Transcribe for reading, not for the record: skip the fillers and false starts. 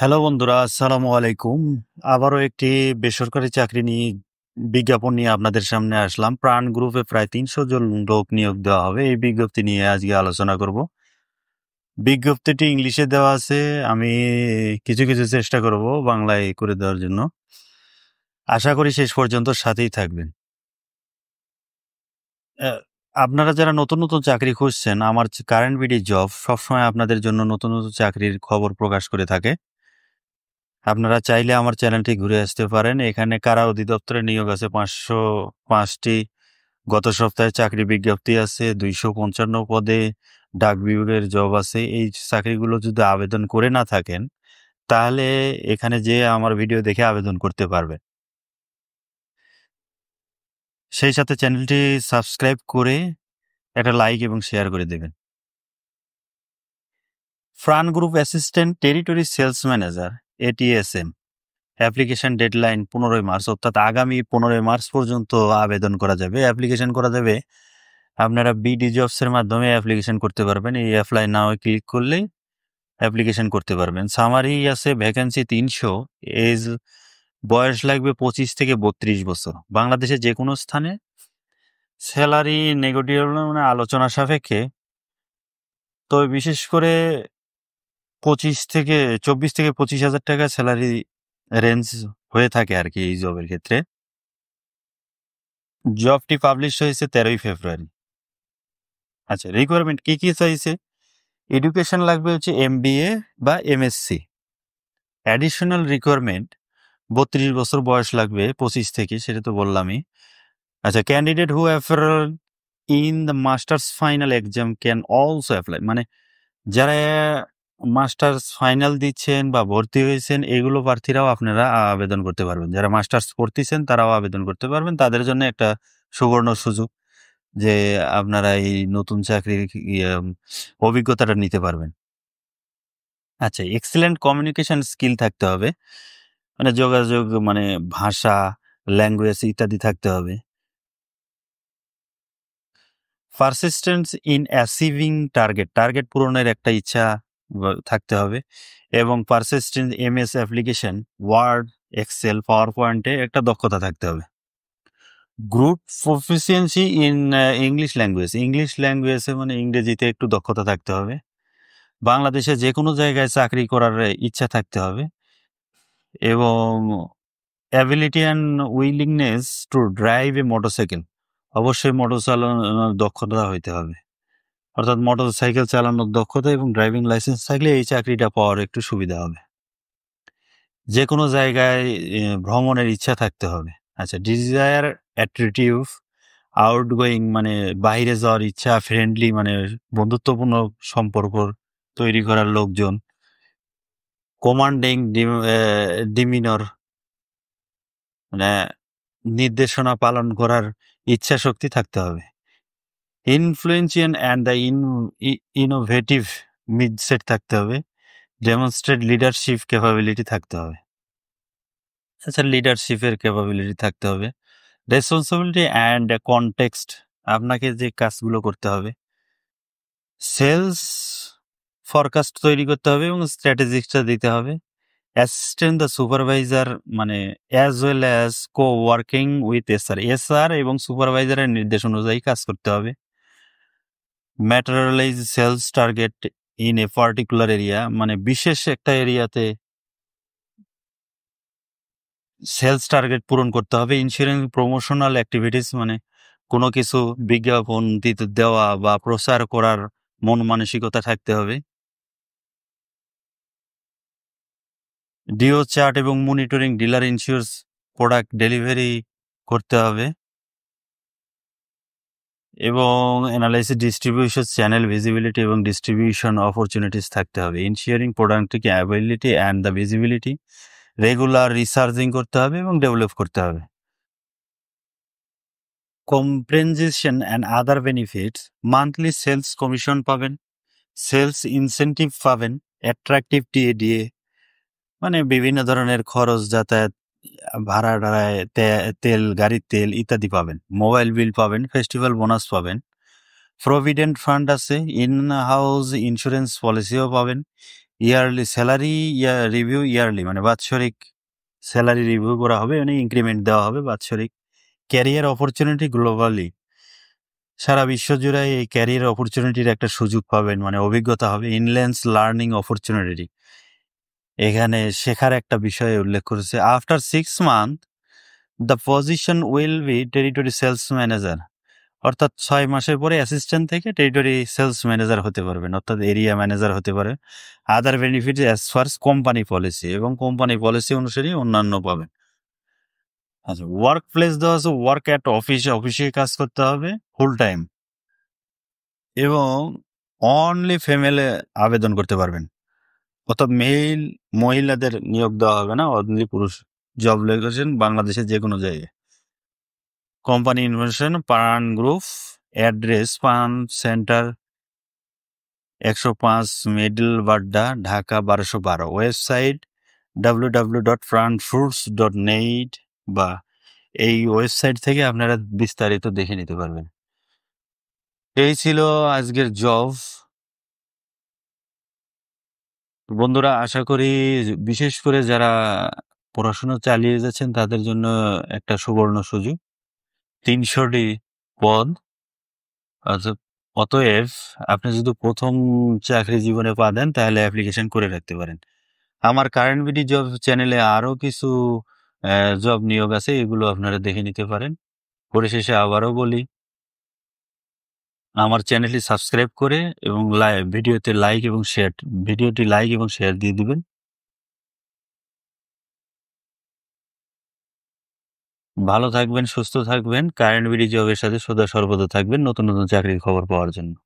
Hello বন্ধুরা, আসসালামু আলাইকুম। আবারও একটি বেসরকারি চাকরি নিয়ে বিজ্ঞাপন নিয়ে আপনাদের সামনে আসলাম। প্রাণ গ্রুপে প্রায় ৩০০ জন লোক নিয়োগ দেওয়া হবে। এই বিজ্ঞপ্তি নিয়ে আজকে আলোচনা করব। বিজ্ঞপ্তিটি ইংলিশে দেওয়া আছে। আমি কিছু চেষ্টা করব বাংলায় করে দেওয়ার জন্য। আশা করি শেষ পর্যন্ত সাথেই থাকবেন। অ্যা আপনারা যারা নতুন চাকরি খুঁজছেন, আমার কারেন্ট বিডি জব সবসময় আপনাদের জন্য নতুন চাকরির খবর প্রকাশ করে থাকে। আপনারা চাইলে আমার চ্যানেলটি ঘুরে আসতে পারেন। এখানে কারা অধিদপ্তরে নিয়োগ আছে ৫০৫টি। গত সপ্তাহে চাকরি বিজ্ঞপ্তি আছে ২৫৫ পদে। ডাক বিভাগের জব আছে। এই চাকরিগুলো যদি আবেদন করে না থাকেন, তাহলে এখানে যেয়ে আমার ভিডিও দেখে আবেদন করতে পারবেন। সেই সাথে চ্যানেলটি সাবস্ক্রাইব করে একটা লাইক এবং শেয়ার করে দেবেন। Pran group assistant territory sales manager ATSM application deadline ১৫ March, অর্থাৎ আগামী ১৫ মার্চ পর্যন্ত আবেদন করা যাবে, অ্যাপ্লিকেশন করা যাবে। আপনারা বিডি জবসের মাধ্যমে অ্যাপ্লিকেশন করতে পারবেন। এই অ্যাপ্লাই নাও ক্লিক করলেই অ্যাপ্লিকেশন করতে পারবেন। সামারি আছে ভ্যাকেন্সি ৩০০, এজ বয়স লাগবে ২৫ থেকে ৩২ বছর। বাংলাদেশে যে কোনো স্থানে স্যালারি নেগোটিয়েবল, মানে আলোচনা সাপেক্ষে। তবে বিশেষ করে ২৪ থেকে ২৫,০০০ টাকা স্যালারি রেঞ্জ হয়ে থাকে আর কি এই জবের ক্ষেত্রে। জবটি পাবলিশ হয়েছে ১৩ই ফেব্রুয়ারি। আচ্ছা, রিকোয়ারমেন্ট কি চাইছে? এডুকেশন লাগবে হচ্ছে MBA বা MSc। অ্যাডিশনাল রিকোয়ারমেন্ট ৩২ বছর বয়স লাগবে ২৫ থেকে, সেটা তো বললামই। আচ্ছা, candidate who appear in the masters final exam can also apply. মানে যারা মাস্টার্স ফাইনাল দিচ্ছেন বা ভর্তি হয়েছেন, এগুলো প্রার্থীরাও আপনারা আবেদন করতে পারবেন। যারা মাস্টার্স পড়তেছেন তারাও আবেদন করতে পারবেন। তাদের জন্য একটা সুবর্ণ সুযোগ যে আপনারা এই নতুন চাকরির অভিজ্ঞতাটা নিতে পারবেন। আচ্ছা, এক্সেলেন্ট কমিউনিকেশন স্কিল থাকতে হবে। মানে যোগাযোগ, মানে ভাষা, ল্যাঙ্গুয়েজ ইত্যাদি থাকতে হবে। পারসিস্টেন্স ইন অ্যাচিভিং টার্গেট পূরণের একটা ইচ্ছা থাকতে হবে। এবং persistence MS application, Word, Excel, পাওয়ার পয়েন্টে একটা দক্ষতা থাকতে হবে। গ্রুপ প্রফিসিয়েন্সি ইন ইংলিশ ল্যাঙ্গুয়েজে, মানে ইংরেজিতে একটু দক্ষতা থাকতে হবে। বাংলাদেশে যে কোনো জায়গায় চাকরি করার ইচ্ছা থাকতে হবে। এবং ability and willingness to drive A motorcycle, অবশ্যই মোটর চালানোর দক্ষতা হইতে হবে। অর্থাৎ মোটরসাইকেল চালানোর দক্ষতা এবং ড্রাইভিং লাইসেন্স থাকলে এই চাকরিটা পাওয়ার একটু সুবিধা হবে। যে কোনো জায়গায় ভ্রমণের ইচ্ছা থাকতে হবে। আচ্ছা, ডিজায়ার অ্যাট্রিটিউড আউটগোয়িং, মানে বাইরে যাওয়ার ইচ্ছা, ফ্রেন্ডলি মানে বন্ধুত্বপূর্ণ সম্পর্ক তৈরি করার লোকজন, কমান্ডিং ডিমিনর, মানে নির্দেশনা পালন করার ইচ্ছা শক্তি থাকতে হবে। ইনফ্লুয়েন্সিয়াল অ্যান্ড দ্য ইনোভেটিভ মিডসেট থাকতে হবে। ডেমনস্ট্রেট লিডারশিপ ক্যাপাবিলিটি থাকতে হবে। আচ্ছা, লিডারশিপের ক্যাপাবিলিটি থাকতে হবে। রেসপন্সিবিলিটি অ্যান্ড কনটেক্সট, আপনাকে যে কাজগুলো করতে হবে। সেলস ফরকাস্ট তৈরি করতে হবে এবং স্ট্র্যাটেজিকটা দিতে হবে। অ্যাসিস্ট্যান্ট দ্য সুপারভাইজার, মানে as well as working with SR এবং সুপারভাইজারের নির্দেশ অনুযায়ী কাজ করতে হবে। Materialize sales target in a particular area, মানে বিশেষ একটা এরিয়াতে সেলস টার্গেট পূরণ করতে হবে। ইনস্যুরিং প্রমোশনাল অ্যাক্টিভিটিস, মানে কোনো কিছু বিজ্ঞাপন দিতে দেওয়া বা প্রচার করার মন মানসিকতা থাকতে হবে। ডিও চার্ট এবং monitoring dealer insurance product delivery করতে হবে। এবং অ্যানালাইসিস ডিস্ট্রিবিউশন চ্যানেল ভিজিবিলিটি এবং ডিস্ট্রিবিউশন অপরচুনিটিস থাকতে হবে। Ensuring productive ability and the visibility, regular researching করতে হবে এবং ডেভেলপ করতে হবে। Compensation and other benefits, monthly sales commission পাবেন, সেলস ইনসেন্টিভ পাবেন, অ্যাট্রাকটিভ DA, মানে বিভিন্ন ধরনের খরচ, যাতায়াত ভাড়া টাড়ায়, তেল, গাড়ির তেল ইত্যাদি পাবেন। মোবাইল বিল পাবেন, ফেস্টিভ্যাল বোনাস পাবেন। প্রভিডেন্ট ফান্ড আছে, ইন হাউস ইন্স্যুরেন্স পলিসিও পাবেন। ইয়ারলি স্যালারি রিভিউ ইয়ারলি মানে বাৎসরিক স্যালারি রিভিউ করা হবে, মানে ইনক্রিমেন্ট দেওয়া হবে বাৎসরিক। ক্যারিয়ার অপরচুনিটি গ্লোবালি, সারা বিশ্ব জুড়ে এই ক্যারিয়ার অপরচুনিটির একটা সুযোগ পাবেন, মানে অভিজ্ঞতা হবে। ইনল্যান্স লার্নিং অপরচুনিটি, এখানে শেখার একটা বিষয় উল্লেখ করেছে। After 6 month the position will be territory sales manager, অর্থাৎ 6 মাসের পরে অ্যাসিস্ট্যান্ট থেকে টেরিটরি সেলস ম্যানেজার হতে পারবেন, অর্থাৎ এরিয়া ম্যানেজার হতে পারে। Other benefit as far company policy, এবং কোম্পানি পলিসি অনুসারে অন্যান্য পাবেন। আচ্ছা, ওয়ার্ক প্লেস দেওয়া আছে ওয়ার্ক অ্যাট অফিস, অফিসে কাজ করতে হবে ফুল টাইম, এবং অনলি ফিমেলে আবেদন করতে পারবেন, অর্থাৎ মহিলাদের নিয়োগ দেওয়া হবে না, অনলি পুরুষ। জব লোকেশন বাংলাদেশের যে কোনো জায়গায়। কোম্পানি ইনফরমেশন পান গ্রুপ, অ্যাড্রেস পান centre 105 middle Badda, Dhaka 1212। Website www.pranfruits.net, বা এই ওয়েবসাইট থেকে আপনারা বিস্তারিত দেখে নিতে পারবেন। এই ছিল আজকের জব। বন্ধুরা, আশা করি বিশেষ করে যারা পড়াশোনা চালিয়ে যাচ্ছেন তাদের জন্য একটা সুবর্ণ সুযোগ। 300টি পদ। আচ্ছা, অতএব আপনি যদি প্রথম চাকরি জীবনে পা দেন তাহলে অ্যাপ্লিকেশন করে রাখতে পারেন। আমার কারেন্ট বিডি জব চ্যানেলে আরো কিছু জব নিয়োগ আছে, এগুলো আপনারা দেখে নিতে পারেন। পরিশেষে আবারও বলি, আমার চ্যানেলটি সাবস্ক্রাইব করে এবং ভিডিওটি লাইক এবং শেয়ার দিয়ে দিবেন। ভালো থাকবেন, সুস্থ থাকবেন, কারেন্ট বিডি জবের সাথে সদা সর্বদা থাকবেন নতুন নতুন চাকরির খবর পাওয়ার জন্য।